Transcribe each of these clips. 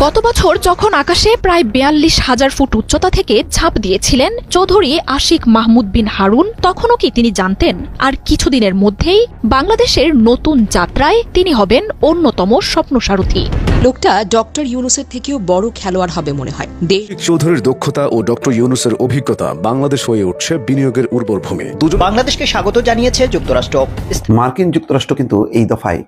গত বছর যখন আকাশে প্রায় ৪২,০০০ ফুট উচ্চতা থেকে ঝাঁপ দিয়েছিলেন চৌধুরী আশিক মাহমুদ বিন হারুন, তখনও কি তিনি জানতেন আর কিছুদিনের মধ্যেই বাংলাদেশের নতুন যাত্রায় তিনি হবেন অন্যতম স্বপ্নসারথী? লোকটা ডক্টর ইউনুসের থেকেও বড় খেলোয়াড় হবে মনে হয়। চৌধুরীর দক্ষতা ও ডক্টর ইউনুসের অভিজ্ঞতা বাংলাদেশ হয়ে উঠছে বিনিয়োগের উর্বর ভূমি। বাংলাদেশকে স্বাগত জানিয়েছে যুক্তরাষ্ট্র। মার্কিন যুক্তরাষ্ট্র কিন্তু এই দফায়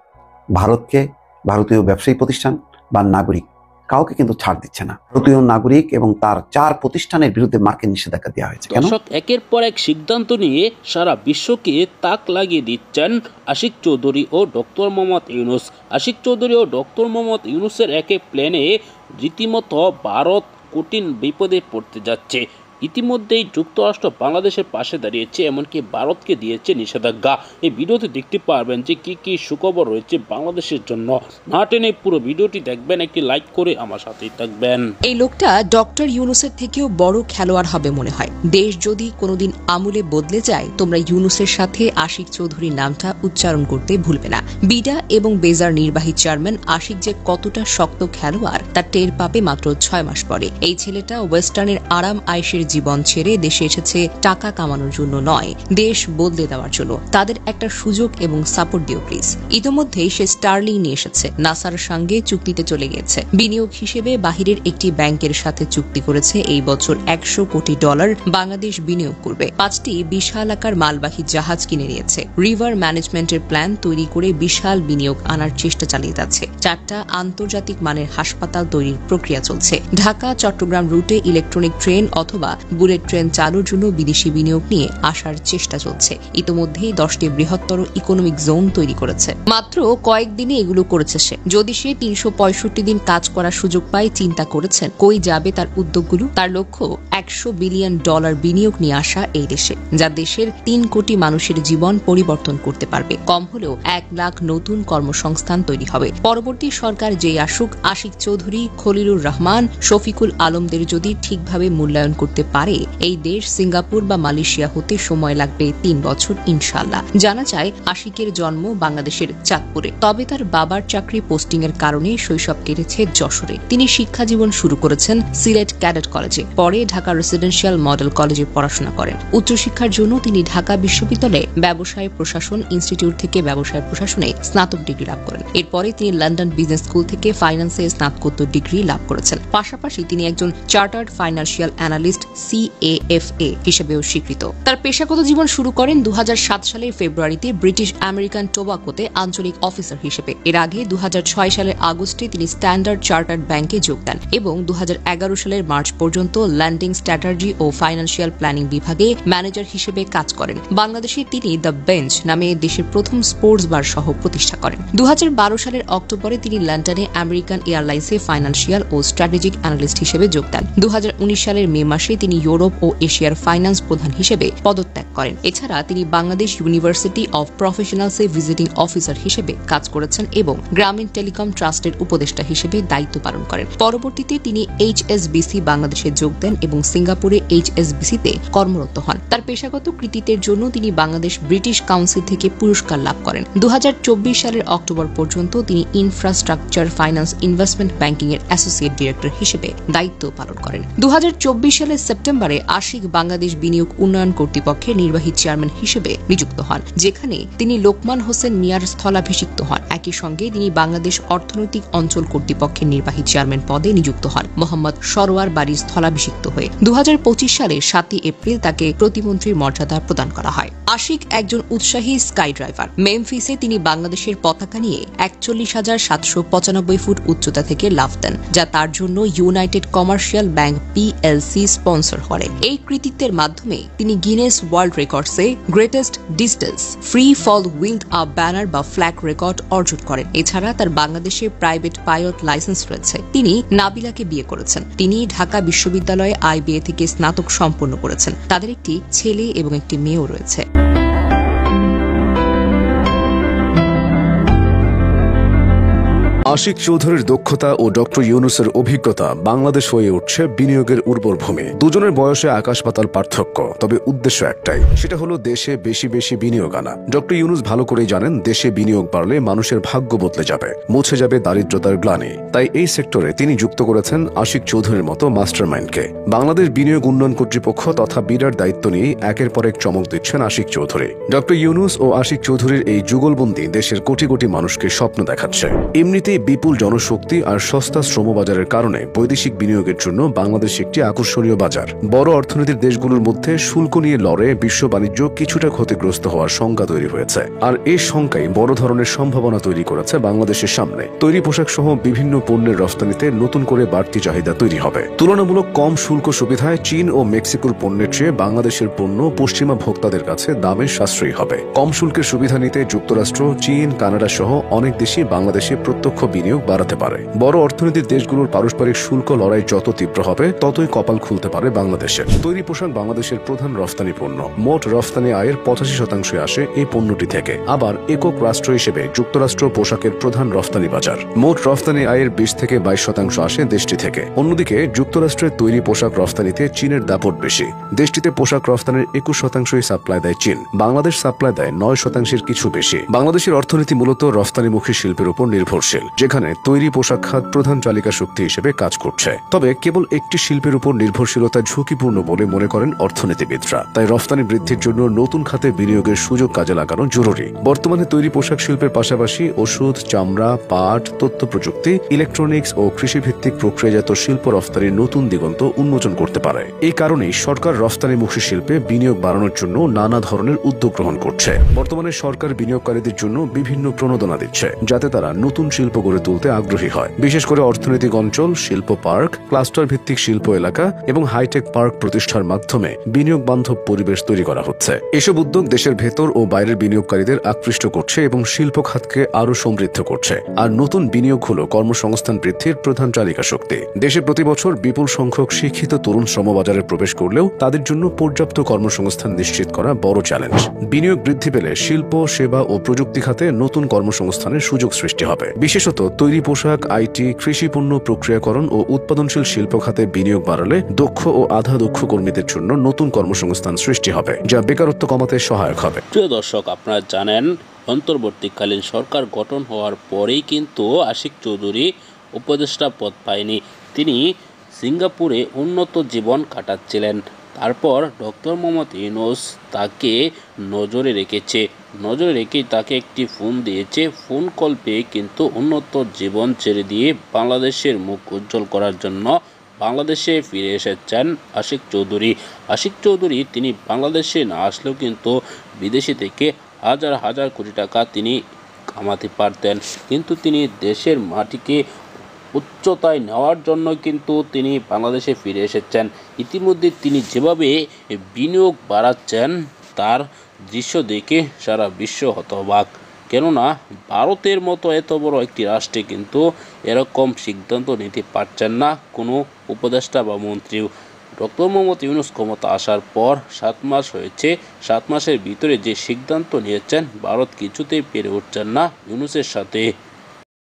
ভারতকে, ভারতীয় ব্যবসায়ী প্রতিষ্ঠান বা নাগরিক কাউকে কিন্তু ছাড় দিচ্ছে না। ভারতীয় নাগরিক এবং তার 4 প্রতিষ্ঠানের বিরুদ্ধে মার্কিন নিষেধাজ্ঞা দেওয়া হয়েছে। দর্শক, একের পর এক সিদ্ধান্ত নিয়ে সারা বিশ্বকে তাক লাগিয়ে দিচ্ছেন আশিক চৌধুরী ও ডক্টর মোহাম্মদ ইউনুস। আশিক চৌধুরী ও ডক্টর মোহাম্মদ ইউনুসের একে প্ল্যানে রীতিমতো ভারত কঠিন বিপদে পড়তে যাচ্ছে। ইতিমধ্যেই যুক্তরাষ্ট্র বাংলাদেশের পাশে দাঁড়িয়েছে, এমনকি ভারতকে দিয়েছে নিষেধাজ্ঞা। এই ভিডিওতে দেখতে পারবেন যে কি কি সুখবর রয়েছে বাংলাদেশের জন্য। না টেনে পুরো ভিডিওটি দেখবেন, একটি লাইক করে আমার সাথেই থাকবেন। এই লোকটা ডক্টর ইউনুসের থেকেও বড় খেলোয়াড় হবে মনে হয়। দেশ যদি কোনোদিন আমূলে বদলে যায়, তোমরা ইউনুসের সাথে আশিক চৌধুরীর নামটা উচ্চারণ করতে ভুলবে না। বিডা এবং বেজার নির্বাহী চেয়ারম্যান আশিক যে কতটা শক্ত খেলোয়াড় তার টের পাবে মাত্র 6 মাস পরে। এই ছেলেটা ওয়েস্টার্নের আরাম আয়েশের জীবন ছেড়ে দেশে এসেছে টাকা কামানোর জন্য নয়, দেশ বদলে দেওয়ার জন্য। তাদের একটা সুযোগ এবং সাপোর্ট দিও প্লিজ। ইতোমধ্যেই সে স্টার্লিং নিয়ে এসেছে, নাসার সঙ্গে চুক্তিতে চলে গেছে। বিনিয়োগ হিসেবে বাহিরের একটি ব্যাংকের সাথে চুক্তি করেছে এই বছর $100 কোটি বাংলাদেশ বিনিয়োগ করবে। 5টি বিশাল আকার মালবাহী জাহাজ কিনে নিয়েছে। রিভার ম্যানেজমেন্টের প্ল্যান তৈরি করে বিশাল বিনিয়োগ আনার চেষ্টা চালিয়ে যাচ্ছে। 4টা আন্তর্জাতিক মানের হাসপাতাল তৈরির প্রক্রিয়া চলছে। ঢাকা চট্টগ্রাম রুটে ইলেকট্রনিক ট্রেন অথবা বুলেট ট্রেন চালুর জন্য বিদেশি বিনিয়োগ নিয়ে আসার চেষ্টা চলছে। ইতোমধ্যেই 10টি বৃহত্তর ইকোনমিক জোন তৈরি করেছে। মাত্র কয়েকদিনে এগুলো করেছে সে। যদি সে 365 দিন কাজ করার সুযোগ পায়, চিন্তা করেছেন কই যাবে তার উদ্যোগগুলো? তার লক্ষ্য $100 বিলিয়ন বিনিয়োগ নিয়ে আসা এই দেশে, যা দেশের 3 কোটি মানুষের জীবন পরিবর্তন করতে পারবে। কম হলেও 1 লাখ নতুন কর্মসংস্থান তৈরি হবে। পরবর্তী সরকার যেই আসুক, আশিক চৌধুরী, খলিলুর রহমান, শফিকুল আলমদের যদি ঠিকভাবে মূল্যায়ন করতে পারে, এই দেশ সিঙ্গাপুর বা মালয়েশিয়া হতে সময় লাগবে 3 বছর ইনশাআল্লাহ। জানা যায় আশিকের জন্ম বাংলাদেশের চাঁদপুরে, তবে তার বাবার চাকরি পোস্টিং এর কারণে শৈশব কেটেছে যশোরে। তিনি শিক্ষা জীবন শুরু করেছেন সিলেট ক্যাডেট কলেজে, পরে ঢাকা রেসিডেন্সিয়াল মডেল কলেজে পড়াশোনা করেন। উচ্চশিক্ষার জন্য তিনি ঢাকা বিশ্ববিদ্যালয়ে ব্যবসায় প্রশাসন ইনস্টিটিউট থেকে ব্যবসায় প্রশাসনে স্নাতক ডিগ্রি লাভ করেন। এরপরে তিনি লন্ডন বিজনেস স্কুল থেকে ফাইন্যান্সে স্নাতকোত্তর ডিগ্রি লাভ করেছেন। পাশাপাশি তিনি একজন চার্টার্ড ফাইন্যান্সিয়াল অ্যানালিস্ট CAFA হিসেবেও স্বীকৃত। তার পেশাগত জীবন শুরু করেন 2007 সালের ফেব্রুয়ারিতে ব্রিটিশ আমেরিকান টোবাকোতে আঞ্চলিক অফিসার হিসেবে। এর আগে 2006 সালের আগস্টে তিনি স্ট্যান্ডার্ড চার্টার্ড ব্যাংকে যোগ দেন এবং 2011 সালের মার্চ পর্যন্ত ল্যান্ডিং স্ট্র্যাটেজি ও ফাইন্যান্সিয়াল প্ল্যানিং বিভাগে ম্যানেজার হিসেবে কাজ করেন। বাংলাদেশে তিনি দ্য বেঞ্চ নামে দেশের প্রথম স্পোর্টস বার সহ প্রতিষ্ঠা করেন। 2012 সালের অক্টোবরে তিনি লন্ডনে আমেরিকান এয়ারলাইন্সে ফাইন্যান্সিয়াল ও স্ট্র্যাটেজিক অ্যানালিস্ট হিসেবে যোগ দেন। 2019 সালের মে মাসে তিনি ইউরোপ ও এশিয়ার ফাইন্যান্স প্রধান হিসেবে পদত্যাগ করেন। এছাড়া তিনি বাংলাদেশ ইউনিভার্সিটি অব প্রফেশনালসে ভিজিটিং অফিসার হিসেবে কাজ করেছেন এবং গ্রামীণ টেলিকম ট্রাস্টের উপদেষ্টা হিসেবে দায়িত্ব পালন করেন। পরবর্তীতে তিনি HSBC বাংলাদেশে যোগ দেন এবং সিঙ্গাপুরে HSBC-তে কর্মরত হন। তার পেশাগত কৃতিত্বের জন্য তিনি বাংলাদেশ ব্রিটিশ কাউন্সিল থেকে পুরস্কার লাভ করেন। 2024 সালের অক্টোবর পর্যন্ত তিনি ইনফ্রাস্ট্রাকচার ফাইন্যান্স ইনভেস্টমেন্ট ব্যাংকিং এর অ্যাসোসিয়েট ডিরেক্টর হিসেবে দায়িত্ব পালন করেন। 2024 সালের সেপ্টেম্বরে আশিক বাংলাদেশ বিনিয়োগ উন্নয়ন কর্তৃপক্ষের নির্বাহী চেয়ারম্যান হিসেবে নিযুক্ত হন, যেখানে তিনি লোকমান হোসেন মিয়ার স্থলাভিষিক্ত হন। একই সঙ্গে তিনি বাংলাদেশ অর্থনৈতিক অঞ্চল কর্তৃপক্ষের নির্বাহী চেয়ারম্যান পদে নিযুক্ত হন মোহাম্মদ সরোয়ার বাড়ির স্থলাভিষিক্ত হয়ে। 2025 সালের 7 এপ্রিল তাকে প্রতিমন্ত্রীর মর্যাদা প্রদান করা হয়। আশিক একজন উৎসাহী স্কাই ড্রাইভার। মেমফিসে তিনি বাংলাদেশের পতাকা নিয়ে 41,795 ফুট উচ্চতা থেকে লাফ দেন, যা তার জন্য United Commercial Bank PLC sponsor করে। এই কৃতিত্বের মাধ্যমে তিনি গিনেস ওয়ার্ল্ড রেকর্ডসে greatest distance free fall with a banner বা ফ্ল্যাগ রেকর্ড অর্জন করেন। এছাড়া তার বাংলাদেশে প্রাইভেট পাইলট লাইসেন্স রয়েছে। তিনি নাবিলাকে বিয়ে করেছেন। তিনি ঢাকা বিশ্ববিদ্যালয়ে IBA থেকে স্নাতক সম্পন্ন করেছেন। তাদের একটি ছেলে এবং একটি মেয়েও রয়েছে। আশিক চৌধুরীর দক্ষতা ও ডক্টর ইউনুসের অভিজ্ঞতা বাংলাদেশ হয়ে উঠছে বিনিয়োগের উর্বর ভূমি। দুজনের বয়সে আকাশ পাতাল পার্থক্য, তবে উদ্দেশ্য একটাই, সেটা হলো দেশে বেশি বেশি বিনিয়োগ আনা। ডক্টর ইউনুস ভালো করেই জানেন দেশে বিনিয়োগ বাড়লে মানুষের ভাগ্য বদলে যাবে, মুছে যাবে দারিদ্রতার গ্লানি। তাই এই সেক্টরে তিনি যুক্ত করেছেন আশিক চৌধুরীর মতো মাস্টারমাইন্ডকে। বাংলাদেশ বিনিয়োগ উন্নয়ন কর্তৃপক্ষ তথা বিডার দায়িত্ব নিয়ে একের পর এক চমক দিচ্ছেন আশিক চৌধুরী। ডক্টর ইউনুস ও আশিক চৌধুরীর এই যুগলবন্দি দেশের কোটি কোটি মানুষকে স্বপ্ন দেখাচ্ছে। এমনিতেই বিপুল জনশক্তি আর সস্তা শ্রমবাজারের কারণে বৈদেশিক বিনিয়োগের জন্য বাংলাদেশ একটি আকর্ষণীয় বাজার। বড় অর্থনীতির দেশগুলোর মধ্যে শুল্ক নিয়ে লড়ে বিশ্ব বাণিজ্য কিছুটা ক্ষতিগ্রস্ত হওয়ার শঙ্কা তৈরি হয়েছে, আর এই শঙ্কাই বড় ধরনের সম্ভাবনা তৈরি করেছে বাংলাদেশের সামনে। তৈরি পোশাক সহ বিভিন্ন পণ্যের রফতানিতে নতুন করে বাড়তি চাহিদা তৈরি হবে। তুলনামূলক কম শুল্ক সুবিধায় চীন ও মেক্সিকোর পণ্যের চেয়ে বাংলাদেশের পণ্য পশ্চিমা ভোক্তাদের কাছে দামে সাশ্রয়ী হবে। কম শুল্কের সুবিধা নিতে যুক্তরাষ্ট্র, চীন, কানাডা সহ অনেক দেশই বাংলাদেশে প্রত্যক্ষ বিনিয়োগ বাড়াতে পারে। বড় অর্থনীতির দেশগুলোর পারস্পরিক শুল্ক লড়াই যত তীব্র হবে ততই কপাল খুলতে পারে বাংলাদেশের। তৈরি পোশাক বাংলাদেশের প্রধান রফতানি পণ্য। মোট রফতানি আয়ের 85% আসে এই পণ্যটি থেকে। আবার একক রাষ্ট্র হিসেবে যুক্তরাষ্ট্র পোশাকের প্রধান রফতানি বাজার। মোট রফতানি আয়ের 20 থেকে 22% আসে দেশটি থেকে। অন্যদিকে যুক্তরাষ্ট্রের তৈরি পোশাক রফতানিতে চীনের দাপট বেশি। দেশটিতে পোশাক রফতানির 21% সাপ্লাই দেয় চীন। বাংলাদেশ সাপ্লাই দেয় 9% কিছু বেশি। বাংলাদেশের অর্থনীতি মূলত রফতানিমুখী শিল্পের উপর নির্ভরশীল, যেখানে তৈরি পোশাক খাত প্রধান চালিকা শক্তি হিসেবে কাজ করছে। তবে কেবল একটি শিল্পের উপর নির্ভরশীলতা ঝুঁকিপূর্ণ বলে মনে করেন অর্থনীতিবিদরা। তাই রফতানি বৃদ্ধির জন্য নতুন খাতে বিনিয়োগের সুযোগ কাজে লাগানো জরুরি। বর্তমানে তৈরি পোশাক শিল্পের পাশাপাশি ওষুধ, চামড়া, পাট, তথ্য প্রযুক্তি, ইলেকট্রনিক্স ও কৃষিভিত্তিক প্রক্রিয়াজাত শিল্প রফতানির নতুন দিগন্ত উন্মোচন করতে পারে। এই কারণেই সরকার রফতানিমুখী শিল্পে বিনিয়োগ বাড়ানোর জন্য নানা ধরনের উদ্যোগ গ্রহণ করছে। বর্তমানে সরকার বিনিয়োগকারীদের জন্য বিভিন্ন প্রণোদনা দিচ্ছে, যাতে তারা নতুন শিল্প গড়ে তুলতে আগ্রহী হয়। বিশেষ করে অর্থনৈতিক অঞ্চল, শিল্প পার্ক, ক্লাস্টার ভিত্তিক শিল্প এলাকা এবং হাইটেক পার্ক প্রতিষ্ঠার মাধ্যমে বিনিয়োগ বান্ধব পরিবেশ তৈরি করা হচ্ছে। এসব উদ্যোগ দেশের ভেতর ও বাইরের বিনিয়োগকারীদের আকৃষ্ট করছে এবং শিল্প খাতকে আরো সমৃদ্ধ করছে। আর নতুন বিনিয়োগ হলো কর্মসংস্থান বৃদ্ধির প্রধান চালিকা শক্তি। দেশে প্রতি বছর বিপুল সংখ্যক শিক্ষিত তরুণ শ্রমবাজারে প্রবেশ করলেও তাদের জন্য পর্যাপ্ত কর্মসংস্থান নিশ্চিত করা বড় চ্যালেঞ্জ। বিনিয়োগ বৃদ্ধি পেলে শিল্প, সেবা ও প্রযুক্তি খাতে নতুন কর্মসংস্থানের সুযোগ সৃষ্টি হবে। বিশেষত তৈরি পোশাক, আইটি, কৃষিপণ্য প্রক্রিয়াকরণ ও উৎপাদনশীল শিল্প খাতে বিনিয়োগ বাড়ালে দক্ষ ও আধা দক্ষ কর্মীদের জন্য নতুন কর্মসংস্থান সৃষ্টি হবে, যা বেকারত্ব কমাতে সহায়ক হবে। প্রিয় দর্শক, আপনারা জানেন অন্তর্বর্তীকালীন সরকার গঠন হওয়ার পরেই কিন্তু আশিক চৌধুরী উপদেষ্টা পদ পায়নি। তিনি সিঙ্গাপুরে উন্নত জীবন কাটাচ্ছিলেন। তারপর ডক্টর মোহাম্মদ ইউনূস তাকে নজরে রেখেই তাকে একটি ফোন দিয়েছে। ফোন কল পেয়ে কিন্তু উন্নত জীবন ছেড়ে দিয়ে বাংলাদেশের মুখ উজ্জ্বল করার জন্য বাংলাদেশে ফিরে এসেছেন আশিক চৌধুরী। তিনি বাংলাদেশে না আসলেও কিন্তু বিদেশে থেকে হাজার হাজার কোটি টাকা তিনি কামাতে পারতেন, কিন্তু তিনি দেশের মাটিকে উচ্চতায় নেওয়ার জন্য কিন্তু তিনি বাংলাদেশে ফিরে এসেছেন। ইতিমধ্যে তিনি যেভাবে বিনিয়োগ বাড়াচ্ছেন তার দৃশ্য দেখে সারা বিশ্ব হতবাক। কেননা ভারতের মতো এত বড় একটি রাষ্ট্রে কিন্তু এরকম সিদ্ধান্ত নিতে পারছেন না কোনো উপদেষ্টা বা মন্ত্রীও। ডক্টর মোহাম্মদ ইউনূস ক্ষমতা আসার পর 7 মাস হয়েছে। 7 মাসের ভিতরে যে সিদ্ধান্ত নিয়েছেন ভারত কিছুতেই পেরে উঠছেন না ইউনূসের সাথে।